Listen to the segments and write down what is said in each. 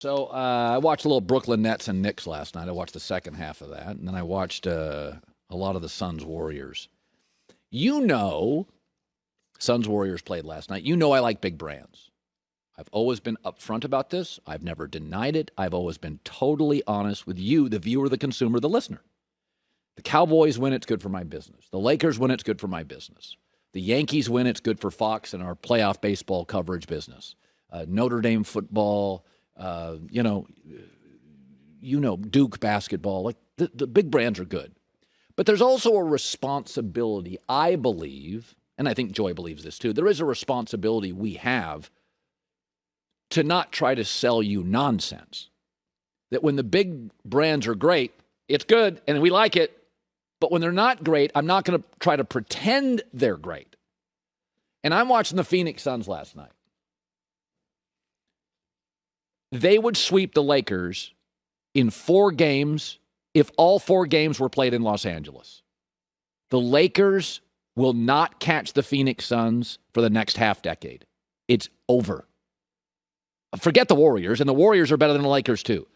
So I watched a little Brooklyn Nets and Knicks last night. I watched the second half of that, and then I watched a lot of the Suns Warriors. Suns Warriors played last night. I like big brands. I've always been upfront about this. I've never denied it. I've always been totally honest with you, the viewer, the consumer, the listener. The Cowboys win, it's good for my business. The Lakers win, it's good for my business. The Yankees win, it's good for Fox and our playoff baseball coverage business. Notre Dame football, Duke basketball. Like the big brands are good. But there's also a responsibility, I believe, and I think Joy believes this too, there is a responsibility we have to not try to sell you nonsense. That when the big brands are great, it's good and we like it. But when they're not great, I'm not going to try to pretend they're great. And I'm watching the Phoenix Suns last night. They would sweep the Lakers in 4 games if all 4 games were played in Los Angeles. The Lakers will not catch the Phoenix Suns for the next half decade. It's over. Forget the Warriors, and the Warriors are better than the Lakers too.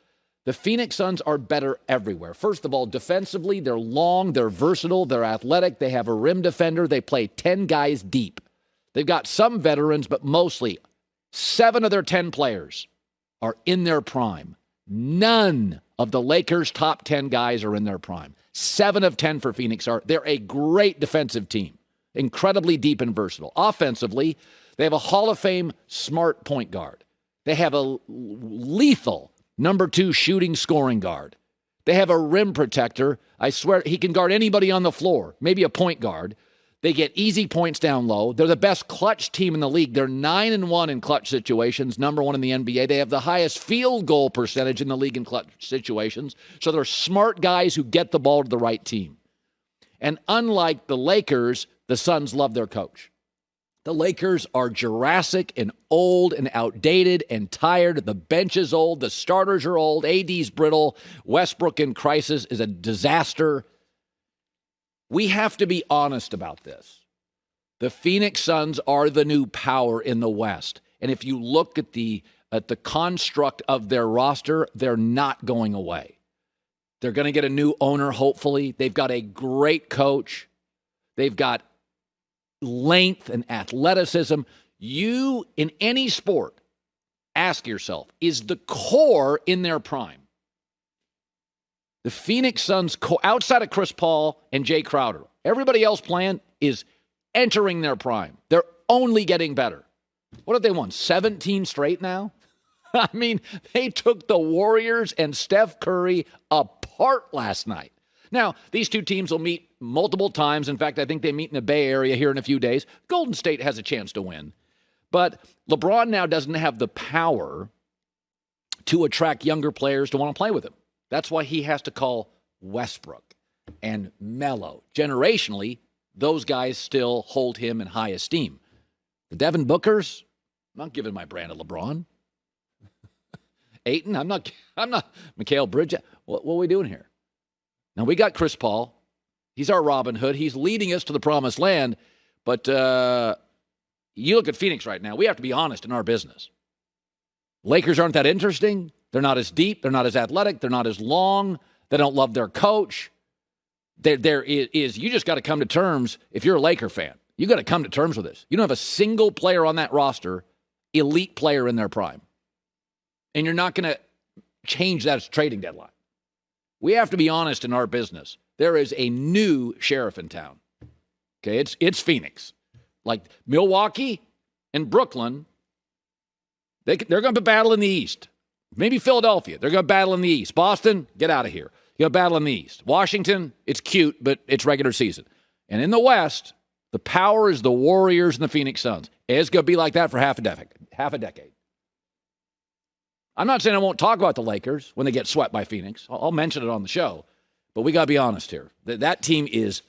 The Phoenix Suns are better everywhere. First of all, defensively, they're long, they're versatile, they're athletic, they have a rim defender, they play 10 guys deep. They've got some veterans, but mostly 7 of their 10 players are in their prime. None of the Lakers' top 10 guys are in their prime. 7 of 10 for Phoenix are. They're a great defensive team, incredibly deep and versatile. Offensively, they have a Hall of Fame smart point guard. They have a lethal number 2 shooting scoring guard. They have a rim protector. I swear he can guard anybody on the floor, maybe a point guard. They get easy points down low. They're the best clutch team in the league. They're 9-1 in clutch situations, number 1 in the NBA. They have the highest field goal percentage in the league in clutch situations. So they're smart guys who get the ball to the right team. And unlike the Lakers, the Suns love their coach. The Lakers are Jurassic and old and outdated and tired. The bench is old. The starters are old. AD's brittle. Westbrook in crisis is a disaster. We have to be honest about this. The Phoenix Suns are the new power in the West. And if you look at the construct of their roster, they're not going away. They're going to get a new owner, hopefully. They've got a great coach. They've got length and athleticism. You, in any sport, ask yourself, is the core in their prime? The Phoenix Suns, outside of Chris Paul and Jay Crowder, everybody else playing is entering their prime. They're only getting better. What have they won? 17 straight now? I mean, they took the Warriors and Steph Curry apart last night. Now, these two teams will meet multiple times. In fact, I think they meet in the Bay Area here in a few days. Golden State has a chance to win. But LeBron now doesn't have the power to attract younger players to want to play with him. That's why he has to call Westbrook and Melo. Generationally, those guys still hold him in high esteem. The Devin Bookers, I'm not giving my brand to LeBron. Ayton, I'm not Mikal Bridges. What are we doing here? Now, we got Chris Paul. He's our Robin Hood. He's leading us to the promised land. But you look at Phoenix right now. We have to be honest in our business. Lakers aren't that interesting. They're not as deep. They're not as athletic. They're not as long. They don't love their coach. There is you just got to come to terms, if you're a Laker fan, you got to come to terms with this. You don't have a single player on that roster, elite player in their prime. And you're not going to change that trading deadline. We have to be honest in our business. There is a new sheriff in town. Okay, it's Phoenix. Like Milwaukee and Brooklyn, they're going to battle in the East. Maybe Philadelphia, they're going to battle in the East. Boston, get out of here. You're going to battle in the East. Washington, it's cute, but it's regular season. And in the West, the power is the Warriors and the Phoenix Suns. It's going to be like that for half a decade. I'm not saying I won't talk about the Lakers when they get swept by Phoenix. I'll mention it on the show. But we got to be honest here. That team is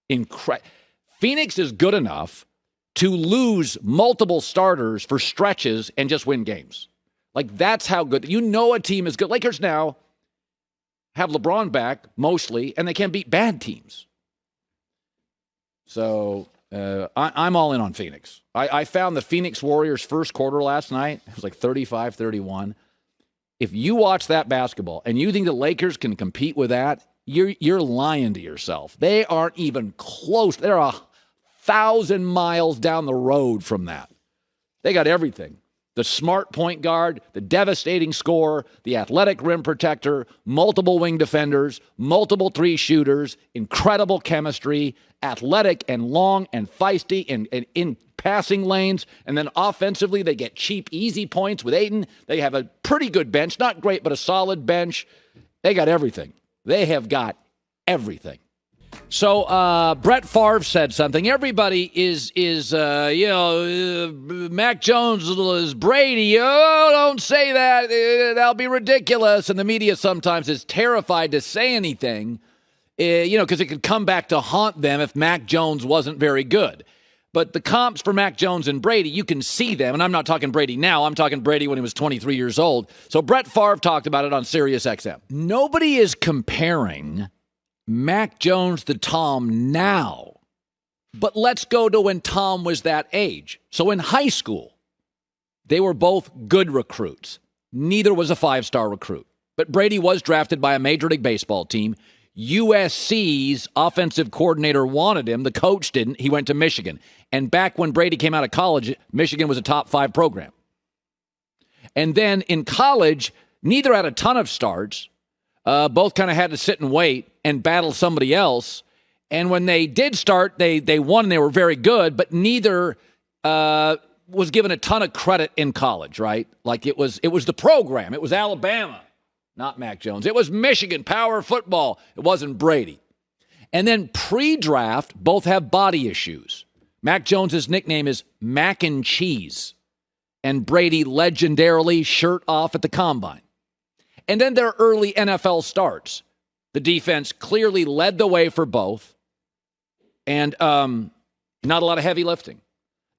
incredible. Phoenix is good enough to lose multiple starters for stretches and just win games. Like, that's how good. You know a team is good. Lakers now have LeBron back, mostly, and they can beat bad teams. So I'm all in on Phoenix. I found the Phoenix Warriors first quarter last night. It was like 35-31. If you watch that basketball and you think the Lakers can compete with that, you're lying to yourself. They aren't even close. They're 1,000 miles down the road from that. They got everything. The smart point guard, the devastating scorer, the athletic rim protector, multiple wing defenders, multiple three shooters, incredible chemistry, athletic and long and feisty and in passing lanes. And then offensively, they get cheap, easy points with Ayton. They have a pretty good bench. Not great, but a solid bench. They got everything. They have got everything. So Brett Favre said something. Everybody is Mac Jones is Brady. Oh, don't say that. That'll be ridiculous. And the media sometimes is terrified to say anything, because it could come back to haunt them if Mac Jones wasn't very good. But the comps for Mac Jones and Brady, you can see them. And I'm not talking Brady now. I'm talking Brady when he was 23 years old. So Brett Favre talked about it on Sirius XM. Nobody is comparing Mac Jones to Tom now, but let's go to when Tom was that age. So in high school, they were both good recruits. Neither was a five-star recruit, but Brady was drafted by a Major League Baseball team. USC's offensive coordinator wanted him. The coach didn't. He went to Michigan. And back when Brady came out of college, Michigan was a top 5 program. And then in college, neither had a ton of starts. Both kind of had to sit and wait and battle somebody else. And when they did start, they won and they were very good, but neither was given a ton of credit in college, right? Like it was the program. It was Alabama, not Mac Jones. It was Michigan, power football. It wasn't Brady. And then pre-draft, both have body issues. Mac Jones's nickname is Mac and Cheese, and Brady legendarily shirt off at the combine. And then their early NFL starts. The defense clearly led the way for both, and not a lot of heavy lifting.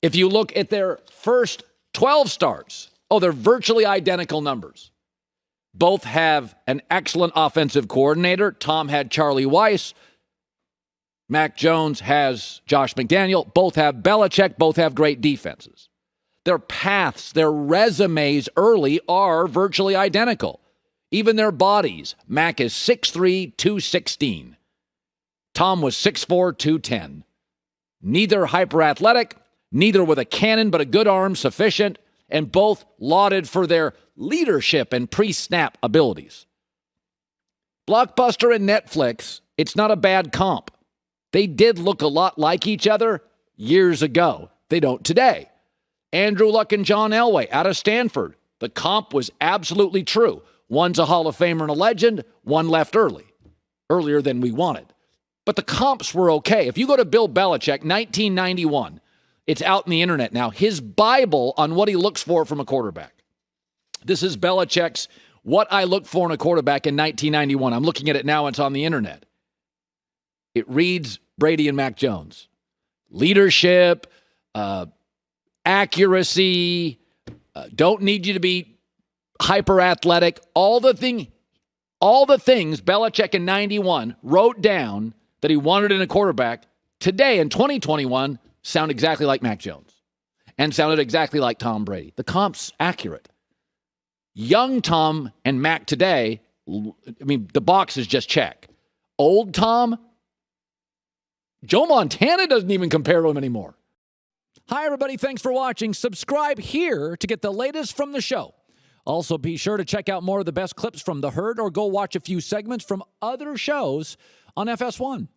If you look at their first 12 starts, they're virtually identical numbers. Both have an excellent offensive coordinator. Tom had Charlie Weiss. Mac Jones has Josh McDaniel. Both have Belichick. Both have great defenses. Their paths, their resumes early are virtually identical. Even their bodies. Mac is 6'3", 216. Tom was 6'4", 210. Neither hyper-athletic, neither with a cannon but a good arm sufficient, and both lauded for their leadership and pre-snap abilities. Blockbuster and Netflix, it's not a bad comp. They did look a lot like each other years ago. They don't today. Andrew Luck and John Elway out of Stanford. The comp was absolutely true. One's a Hall of Famer and a legend. One left earlier than we wanted. But the comps were okay. If you go to Bill Belichick, 1991, it's out in the internet now, his Bible on what he looks for from a quarterback. This is Belichick's What I Look For in a Quarterback in 1991. I'm looking at it now. It's on the internet. It reads Brady and Mac Jones. Leadership, accuracy, don't need you to be hyper athletic. All the things Belichick in 91 wrote down that he wanted in a quarterback today in 2021 sound exactly like Mac Jones and sounded exactly like Tom Brady. The comp's accurate. Young Tom and Mac today, the box is just check. Old Tom, Joe Montana doesn't even compare to him anymore. Hi, everybody. Thanks for watching. Subscribe here to get the latest from the show. Also, be sure to check out more of the best clips from The Herd or go watch a few segments from other shows on FS1.